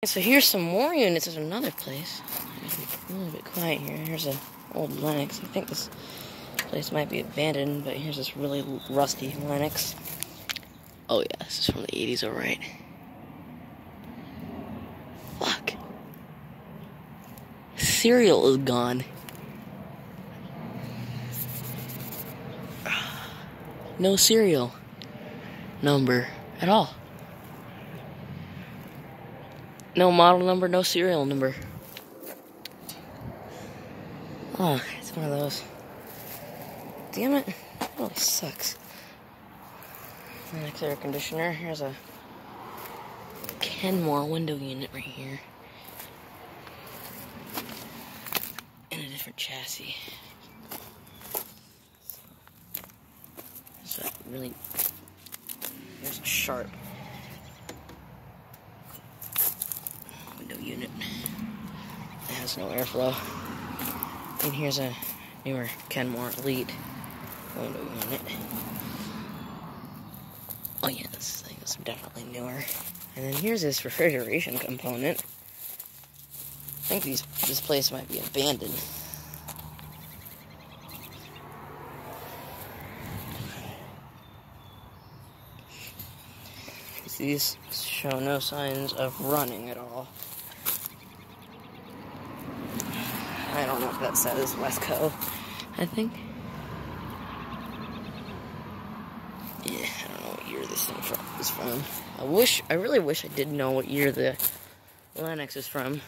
So here's some more units at another place. A little bit quiet here. Here's an old Lennox. I think this place might be abandoned, but here's this really rusty Lennox. Oh yeah, this is from the 80s, alright. Fuck. Cereal is gone. No serial number at all. No model number, no serial number. Oh, it's one of those. Damn it. That really sucks. Lennox air conditioner. Here's a Kenmore window unit right here. In a different chassis. So really, there's a sharp window unit. It has no airflow. And here's a newer Kenmore Elite window unit. Oh yeah, this thing is definitely newer. And then here's this refrigeration component. I think this place might be abandoned. These show no signs of running at all. I don't know if that says Westco, I think. Yeah, I don't know what year this thing is from. I really wish I did know what year the Lennox is from.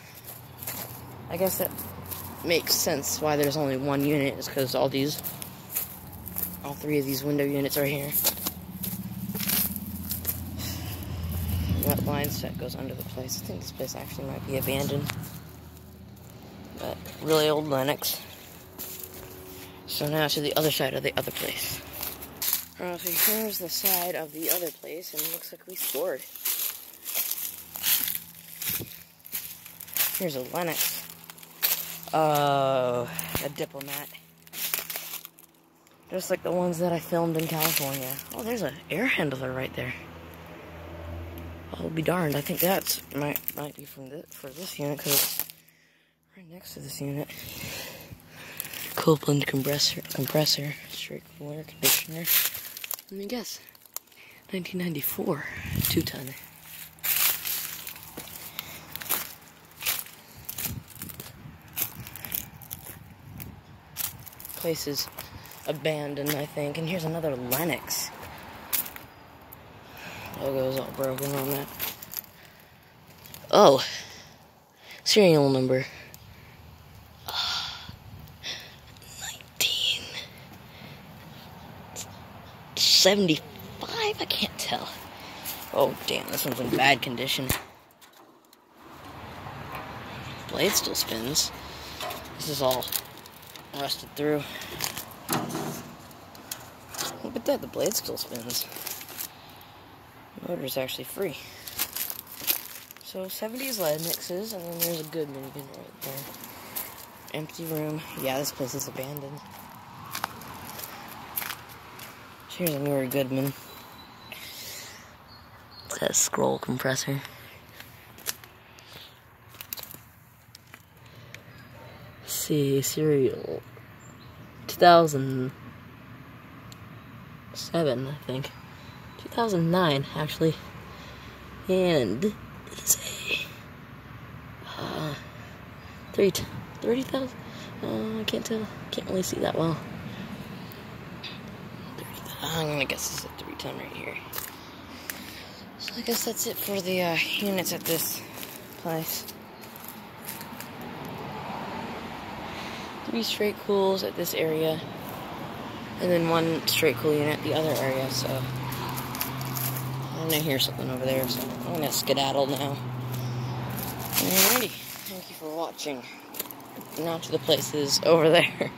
I guess that makes sense why there's only one unit, is because all three of these window units are here. That line set goes under the place. I think this place actually might be abandoned. But really old Lennox. So now to the other side of the other place. So here's the side of the other place, and it looks like we scored. Here's a Lennox. A Diplomat. Just like the ones that I filmed in California. Oh, there's an air handler right there. I'll be darned. I think that's might be for this unit, because it's right next to this unit. Copeland compressor, straight cool air conditioner. Let me guess. 1994, 2-ton. Place is abandoned, I think. And here's another Lennox. Logo's all broken on that. Oh, serial number 1975. I can't tell. Oh damn, this one's in bad condition. Blade still spins. This is all rusted through. Look at that, the blade still spins. The motor's actually free. So 70s Lennoxes, and then there's a Goodman bin right there. Empty room. Yeah, this place is abandoned. Here's a newer Goodman. It's got a scroll compressor. Let's see, serial 2007, I think. 2009, actually. And it's a 30,000. I can't tell. Can't really see that well. I'm gonna guess this is a 3-ton right here. So I guess that's it for the units at this place. 3 straight cools at this area, and then 1 straight cool unit at the other area. So I'm gonna hear something over there, so I'm gonna skedaddle now. Alrighty, thank you for watching. Now to the places over there.